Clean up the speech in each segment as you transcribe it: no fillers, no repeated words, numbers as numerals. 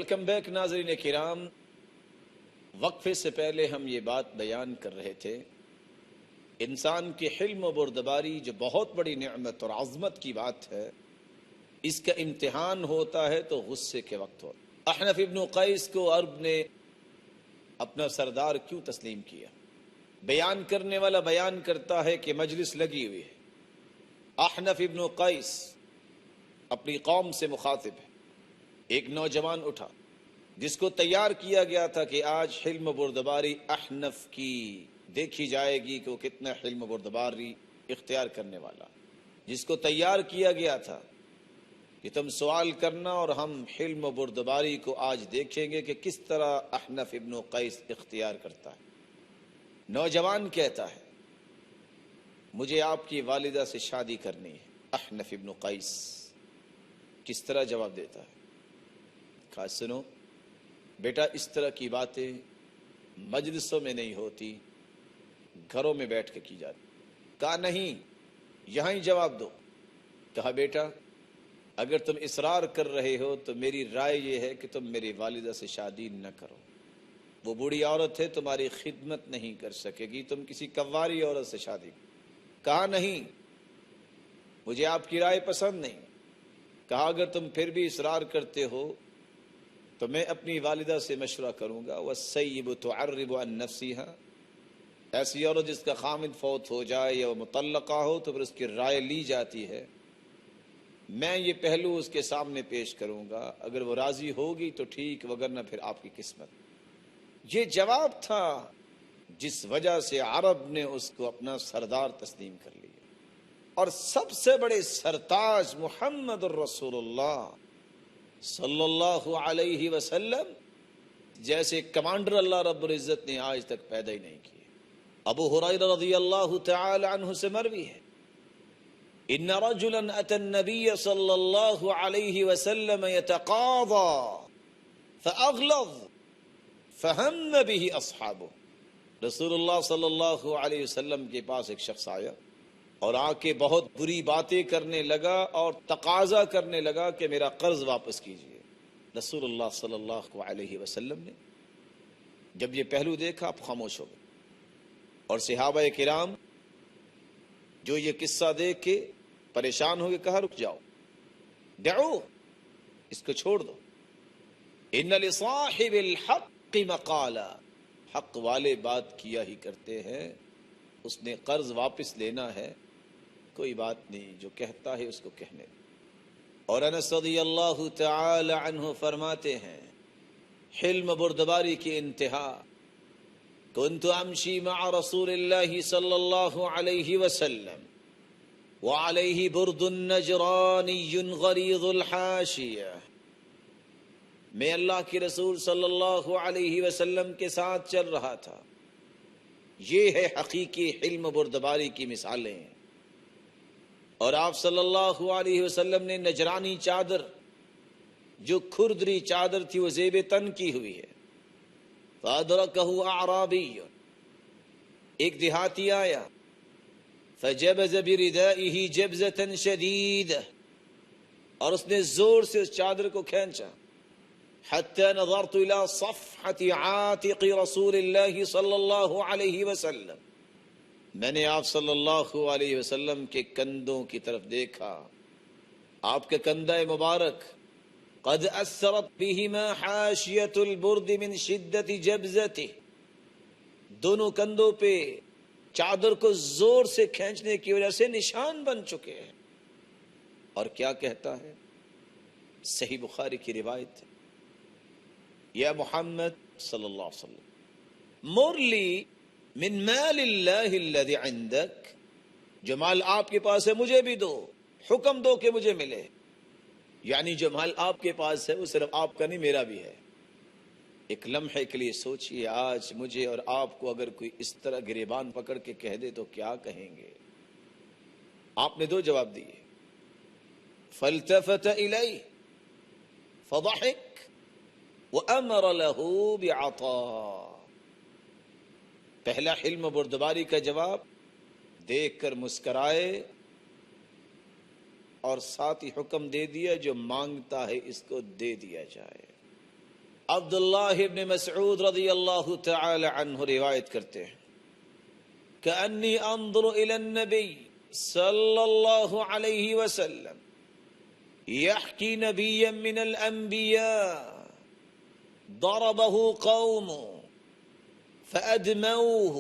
Welcome back ناظرین کرام، وقفے سے پہلے ہم یہ بات بیان کر رہے تھے، انسان کے حلم و بردباری جو بہت بڑی نعمت اور عظمت کی بات ہے، اس کا امتحان ہوتا ہے تو غصے کے وقت ہوتا ہے۔ احنف ابن قیس کو عرب نے اپنا سردار کیوں تسلیم کیا؟ بیان کرنے والا بیان کرتا ہے کہ مجلس لگی ہوئی ہے، احنف ابن قیس اپنی قوم سے مخاطب ہے، ایک نوجوان اٹھا جس کو تیار کیا گیا تھا کہ آج حلم و بردباری احنف کی دیکھی جائے گی کہ وہ کتنا حلم و بردباری اختیار کرنے والا، جس کو تیار کیا گیا تھا کہ تم سوال کرنا اور ہم حلم و بردباری کو آج دیکھیں گے کہ کس طرح احنف ابن قیس اختیار کرتا ہے۔ نوجوان کہتا ہے مجھے آپ کی والدہ سے شادی کرنی ہے۔ احنف ابن قیس کس طرح جواب دیتا ہے؟ کہا سنو بیٹا، اس طرح کی باتیں مجلسوں میں نہیں ہوتی، گھروں میں بیٹھ کے کی جاتی۔ کہا نہیں، یہاں ہی جواب دو۔ کہا بیٹا اگر تم اصرار کر رہے ہو تو میری رائے یہ ہے کہ تم میری والدہ سے شادی نہ کرو، وہ بوڑھی عورت ہے، تمہاری خدمت نہیں کر سکے گی، تم کسی کنواری عورت سے شادی کرو۔ کہا نہیں، مجھے آپ کی رائے پسند نہیں۔ کہا اگر تم پھر بھی اصرار کرتے ہو تو میں اپنی والدہ سے مشورہ کروں گا۔ وَالسَّيِّبُ تُعَرِّبُ عَن نَفْسِهَا، ایسی عورت جس کا خامد فوت ہو جائے یا وہ مطلقہ ہو تو پھر اس کی رائے لی جاتی ہے، میں یہ پہلو اس کے سامنے پیش کروں گا، اگر وہ راضی ہوگی تو ٹھیک، وگرنہ پھر آپ کی قسمت۔ یہ جواب تھا جس وجہ سے عرب نے اس کو اپنا سردار تسلیم کر لیا، اور سب سے بڑے سرتاج محمد الرسول اللہ صلی اللہ علیہ وسلم جیسے کمانڈر اللہ رب العزت نے آج تک پیدا ہی نہیں کیے۔ ابو ہریرہ رضی اللہ تعالی عنہ سے مروی ہے ان رجلا اتى النبي صلی اللہ علیہ وسلم يتقاضى فاغلظ فهم به اصحابه، رسول اللہ صلی اللہ علیہ وسلم کے پاس ایک شخص آیا اور آ کے بہت بری باتیں کرنے لگا اور تقاضا کرنے لگا کہ میرا قرض واپس کیجیے۔ رسول اللہ صلی اللہ علیہ وسلم نے جب یہ پہلو دیکھا آپ خاموش ہو گئے، اور صحابہ کرام جو یہ قصہ دیکھ کے پریشان ہو گئے، کہا رک جاؤ، دعو، اس کو چھوڑ دو، ان لصاحب الحق مقالا، حق والے بات کیا ہی کرتے ہیں، اس نے قرض واپس لینا ہے، کوئی بات نہیں، جو کہتا ہے اس کو کہنے۔ اور انس رضی اللہ تعالی عنہ فرماتے ہیں حلم بردباری کی انتہا، کنت امشی مع رسول اللہ صلی اللہ علیہ وسلم وعلیہ برد نجرانی غریض الحاشیہ، میں اللہ کے رسول صلی اللہ علیہ وسلم کے ساتھ چل رہا تھا۔ یہ ہے حقیقی حلم بردباری کی مثالیں، اور آپ صلی اللہ علیہ وسلم نے نجرانی چادر، جو کھردری چادر تھی، وہ زیب تن کی ہوئی ہے۔ فَأَدْرَكَهُ أَعْرَابِيٌّ، ایک دیہاتی آیا، فَجَبَزَ بِرِدَائِهِ جَبْزَةً شَدِيدَةً، اور اس نے زور سے اس چادر کو کھینچا، حَتَّى نَظَرْتُ إِلَى صَفْحَةِ عَاتِقِ رَسُولِ اللَّهِ صلی اللہ علیہ وسلم، میں نے آپ صلی اللہ علیہ وسلم کے کندھوں کی طرف دیکھا، آپ کے کندھے مبارک قد اثرت بہما حاشیۃ البرد من شدت جبزتہ، دونوں کندھوں پہ چادر کو زور سے کھینچنے کی وجہ سے نشان بن چکے ہیں۔ اور کیا کہتا ہے؟ صحیح بخاری کی روایت ہے، یا محمد صلی اللہ علیہ وسلم مر لی من مال اللہ الذی عندک، جو مال آپ کے پاس ہے مجھے بھی دو، حکم دو کہ مجھے ملے، یعنی جو مال آپ کے پاس ہے وہ صرف آپ کا نہیں، میرا بھی ہے۔ ایک لمحے کے لیے سوچئے، آج مجھے اور آپ کو اگر کوئی اس طرح گریبان پکڑ کے کہہ دے تو کیا کہیں گے؟ آپ نے دو جواب دیے، فالتفت الیہ فضحک وامر له بعطاء، پہلا حلم بردباری کا جواب، دیکھ کر مسکرائے اور ساتھ ہی حکم دے دیا جو مانگتا ہے اس کو دے دیا جائے۔ عبداللہ ابن مسعود رضی اللہ تعالی عنہ روایت کرتے ہیں کأنی انظر الی النبی صلی اللہ علیہ وسلم یحکی نبیا من الانبیاء ضربه قوم فأدموه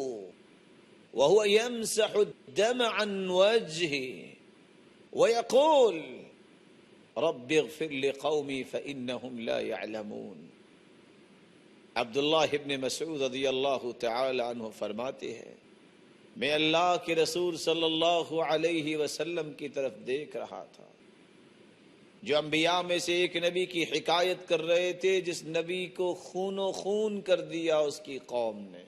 وهو يمسح الدم عن وجهه ويقول رب اغفر لقومي فإنهم لا يعلمون. عبداللہ ابن مسعود رضی اللہ تعالی عنہ فرماتے ہیں میں اللہ کے رسول صلی اللہ علیہ وسلم کی طرف دیکھ رہا تھا جو انبیاء میں سے ایک نبی کی حکایت کر رہے تھے جس نبی کو خون و خون کر دیا اس کی قوم نے،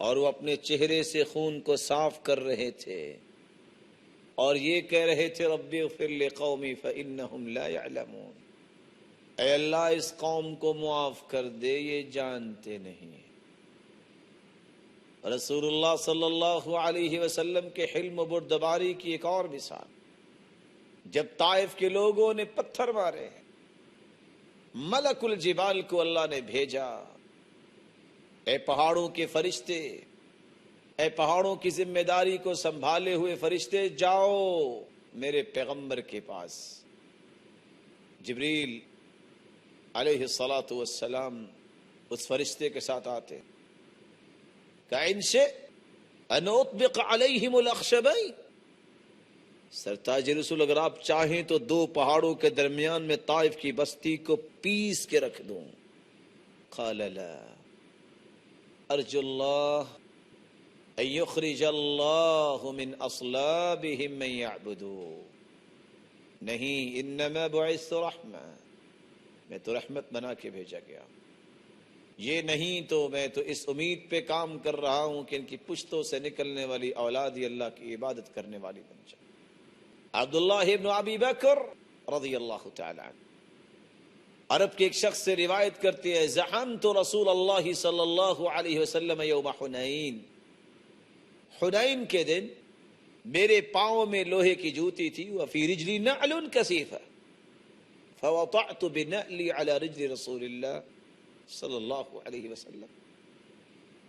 اور وہ اپنے چہرے سے خون کو صاف کر رہے تھے اور یہ کہہ رہے تھے رب اغفر لقومی فإنہم لا يعلمون، اے اللہ اس قوم کو معاف کر دے یہ جانتے نہیں۔ رسول اللہ صلی اللہ علیہ وسلم کے حلم و بردباری کی ایک اور مثال، جب طائف کے لوگوں نے پتھر مارے ملک الجبال کو اللہ نے بھیجا، اے پہاڑوں کے فرشتے، اے پہاڑوں کی ذمہ داری کو سنبھالے ہوئے فرشتے جاؤ میرے پیغمبر کے پاس۔ جبریل علیہ الصلاۃ والسلام اس فرشتے کے ساتھ آتے کہ ان سے ان اطبق علیہم الاخشبین، سرتاج رسول اگر آپ چاہیں تو دو پہاڑوں کے درمیان میں طائف کی بستی کو پیس کے رکھ دوں۔ قال لا ارجو اللہ ان یخرج اللہ من اصلابہم من یعبدو، نہیں انما بعثت رحمہ، میں تو رحمت بنا کے بھیجا گیا، یہ نہیں تو میں تو اس امید پہ کام کر رہا ہوں کہ ان کی پشتوں سے نکلنے والی اولاد ہی اللہ کی عبادت کرنے والی بن جائے۔ عبداللہ ابن ابی بکر رضی اللہ تعالی عنہ عرب کے ایک شخص سے روایت کرتے ہیں زحمت رسول اللہ صلی اللہ علیہ وسلم یوم حنین، حنین کے دن میرے پاؤں میں لوہے کی جوتی تھی، وفی رجلی نعل کثیفہ فوضعت بنعلی علی رجل رسول اللہ صلی اللہ علیہ وسلم،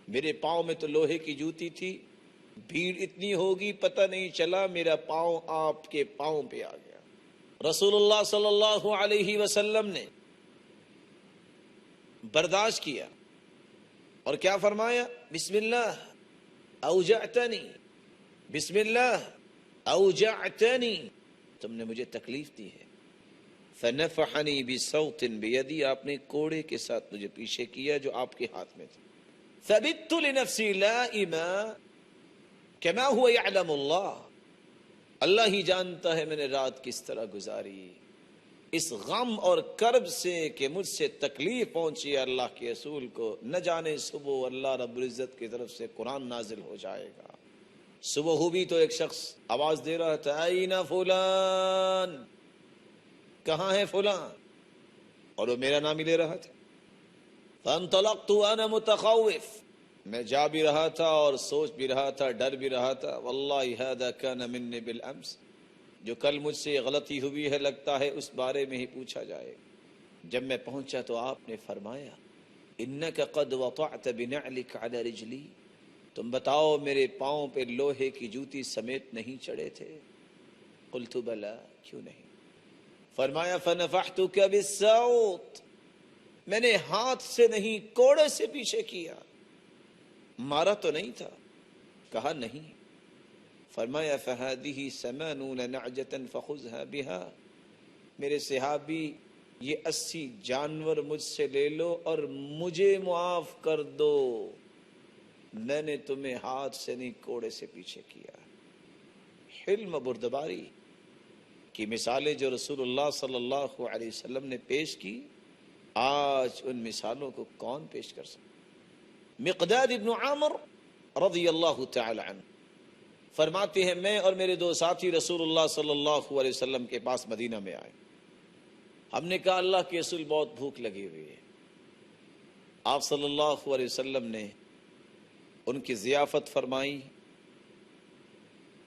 میرے پاؤں میں تو لوہے کی جوتی تھی، بھیڑ اتنی ہوگی پتہ نہیں چلا میرا پاؤں آپ کے پاؤں پہ آ گیا۔ رسول اللہ صلی اللہ علیہ وسلم نے برداشت کیا اور کیا فرمایا؟ بسم اللہ اوجعتنی، بسم اللہ اوجعتنی، تم نے مجھے تکلیف دی ہے۔ فنفحنی بصوت بیدی، آپ نے کوڑے کے ساتھ مجھے پیچھے کیا جو آپ کے ہاتھ میں تھا۔ فبت لنفسی لائما کما هو یعلم اللہ، اللہ ہی جانتا ہے میں نے رات کس طرح گزاری، اس غم اور کرب سے کہ مجھ سے تکلیف پہنچی ہے اللہ کے رسول کو، نہ جانے صبح اللہ رب العزت کی طرف سے قرآن نازل ہو جائے گا۔ صبح ہوئی تو ایک شخص آواز دے رہا تھا این فلان، کہاں ہے فلاں، اور وہ میرا نام ہی لے رہا تھا۔ فانطلقت وانا متخوف، میں جا بھی رہا تھا اور سوچ بھی رہا تھا، ڈر بھی رہا تھا، واللہ هذا كان مني بالامس، جو کل مجھ سے غلطی ہوئی ہے لگتا ہے اس بارے میں ہی پوچھا جائے۔ جب میں پہنچا تو آپ نے فرمایا انک قد وطعت بنعلک علی رجلی، تم بتاؤ میرے پاؤں پہ لوہے کی جوتی سمیت نہیں چڑھے تھے؟ قلت بلا، کیوں نہیں؟ فرمایا فنفحتک بالصوت، میں نے ہاتھ سے نہیں کوڑے سے پیچھے کیا، مارا تو نہیں تھا؟ کہا نہیں۔ فرمایا فہذہ 80 نعجۃ فخذها بها، میرے صحابی یہ 80 جانور مجھ سے لے لو اور مجھے معاف کر دو، میں نے تمہیں ہاتھ سے نہیں کوڑے سے پیچھے کیا۔ حلم بردباری کی مثالیں جو رسول اللہ صلی اللہ علیہ وسلم نے پیش کی، آج ان مثالوں کو کون پیش کر سکتا؟ مقداد ابن عامر رضی اللہ تعالی عنہ فرماتے ہیں میں اور میرے دو ساتھی رسول اللہ صلی اللہ علیہ وسلم کے پاس مدینہ میں آئے، ہم نے کہا اللہ کے رسول بہت بھوک لگی ہوئی ہے۔ آپ صلی اللہ علیہ وسلم نے ان کی ضیافت فرمائی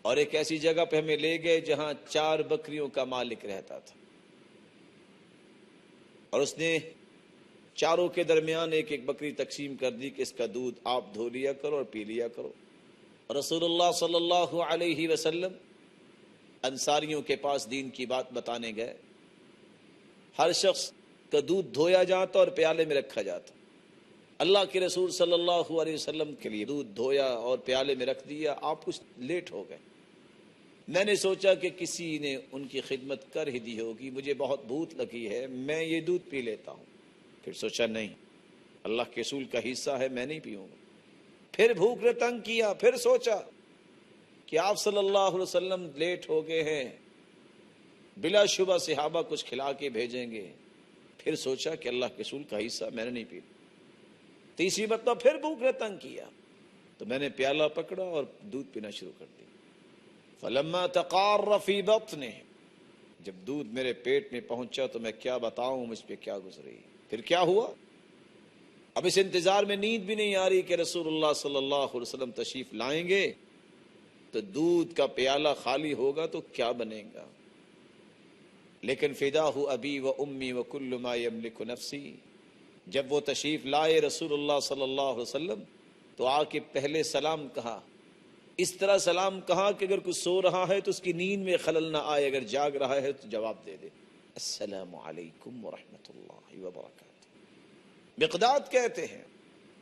اور ایک ایسی جگہ پہ ہمیں لے گئے جہاں 4 بکریوں کا مالک رہتا تھا، اور اس نے چاروں کے درمیان ایک ایک بکری تقسیم کر دی کہ اس کا دودھ آپ دھو لیا کرو اور پی لیا کرو۔ رسول اللہ صلی اللہ علیہ وسلم انصاریوں کے پاس دین کی بات بتانے گئے۔ ہر شخص کا دودھ دھویا جاتا اور پیالے میں رکھا جاتا۔ اللہ کے رسول صلی اللہ علیہ وسلم کے لیے دودھ دھویا اور پیالے میں رکھ دیا۔ آپ کچھ لیٹ ہو گئے۔ میں نے سوچا کہ کسی نے ان کی خدمت کر ہی دی ہوگی، مجھے بہت بھوک لگی ہے، میں یہ دودھ پی لیتا ہوں۔ پھر سوچا نہیں، اللہ کے رسول کا حصہ ہے، میں نہیں پیوں گا۔ پھر بھوک نے تنگ کیا، پھر سوچا کہ آپ صلی اللہ علیہ وسلم لیٹ ہو گئے ہیں، بلا شبہ صحابہ کچھ کھلا کے بھیجیں گے۔ پھر سوچا کہ اللہ کے رسول کا حصہ میں نے نہیں پی۔ تیسری مرتبہ پھر بھوک نے تنگ کیا تو میں نے پیالہ پکڑا اور دودھ پینا شروع کر دیا۔ فلما تقار فی بطنہ، جب دودھ میرے پیٹ میں پہنچا تو میں کیا بتاؤں مجھ پہ کیا گزری۔ پھر کیا ہوا؟ اب اس انتظار میں نیند بھی نہیں آ رہی کہ رسول اللہ صلی اللہ علیہ وسلم تشریف لائیں گے تو دودھ کا پیالہ خالی ہوگا تو کیا بنے گا۔ لیکن فداہ ابی و امی و کل ما یملک نفسی، جب وہ تشریف لائے رسول اللہ صلی اللہ علیہ وسلم تو آ کے پہلے سلام کہا، اس طرح سلام کہا کہ اگر کچھ سو رہا ہے تو اس کی نیند میں خلل نہ آئے، اگر جاگ رہا ہے تو جواب دے دے، السلام علیکم ورحمۃ اللہ وبرکاتہ۔ مقداد کہتے ہیں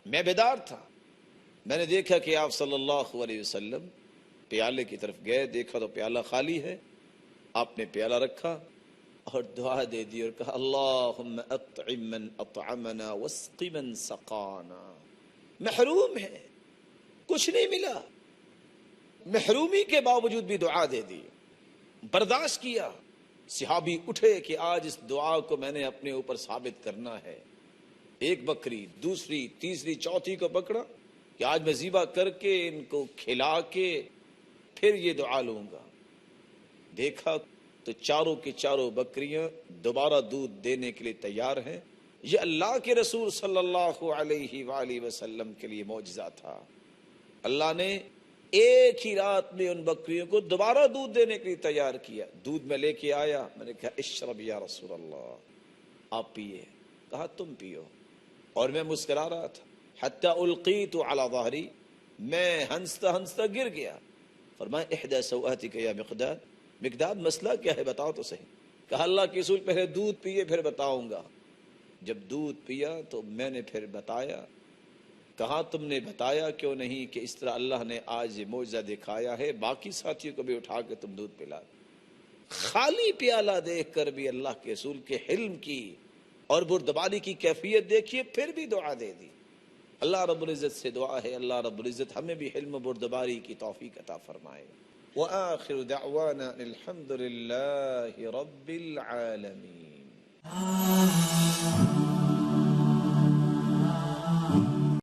میں بیدار تھا، میں نے دیکھا کہ آپ صلی اللہ علیہ وسلم پیالے کی طرف گئے، دیکھا تو پیالہ خالی ہے، آپ نے پیالہ رکھا اور دعا دے دی اور کہا اللہم اطعم من اطعمنا واسق من سقانا۔ محروم ہے، کچھ نہیں ملا، محرومی کے باوجود بھی دعا دے دی، برداشت کیا۔ صحابی اٹھے کہ آج اس دعا کو میں نے اپنے اوپر ثابت کرنا ہے۔ ایک بکری، دوسری، تیسری، چوتھی کو پکڑا کہ آج میں ذبح کر کے ان کو کھلا کے پھر یہ دعا لوں گا۔ دیکھا تو چاروں کی چاروں بکریاں دوبارہ دودھ دینے کے لیے تیار ہیں۔ یہ اللہ کے رسول صلی اللہ علیہ وآلہ وسلم کے لیے معجزہ تھا۔ اللہ نے ایک ہی رات میں ان بکریوں کو دوبارہ دودھ دینے کے لیے تیار کیا۔ دودھ میں لے کے آیا، میں نے کہا اشرب یا رسول اللہ، آپ پیئے۔ کہا تم پیو، اور میں مسکرا رہا تھا۔ حتی القیت علی ظہری، میں ہنستا ہنستا گر گیا۔ فرمایا احدی سوآتک یا مقداد، مقداد مسئلہ کیا ہے بتاؤ تو صحیح۔ کہا اللہ کے رسول پہلے دودھ پیئے پھر بتاؤں گا۔ جب دودھ پیا تو میں نے پھر بتایا۔ کہا تم نے بتایا کیوں نہیں کہ اس طرح اللہ نے آج یہ معجزہ دکھایا ہے، باقی ساتھیوں کو بھی اٹھا کے تم دودھ پلا۔ خالی پیالہ دیکھ کر بھی اللہ کے رسول کے حلم کی اور بردباری کی کیفیت دیکھیے، پھر بھی دعا دے دی۔ اللہ رب العزت سے دعا ہے اللہ رب العزت ہمیں بھی حلم و بردباری کی توفیق عطا فرمائے۔ وآخر دعوانا الحمد للہ رب العالمین۔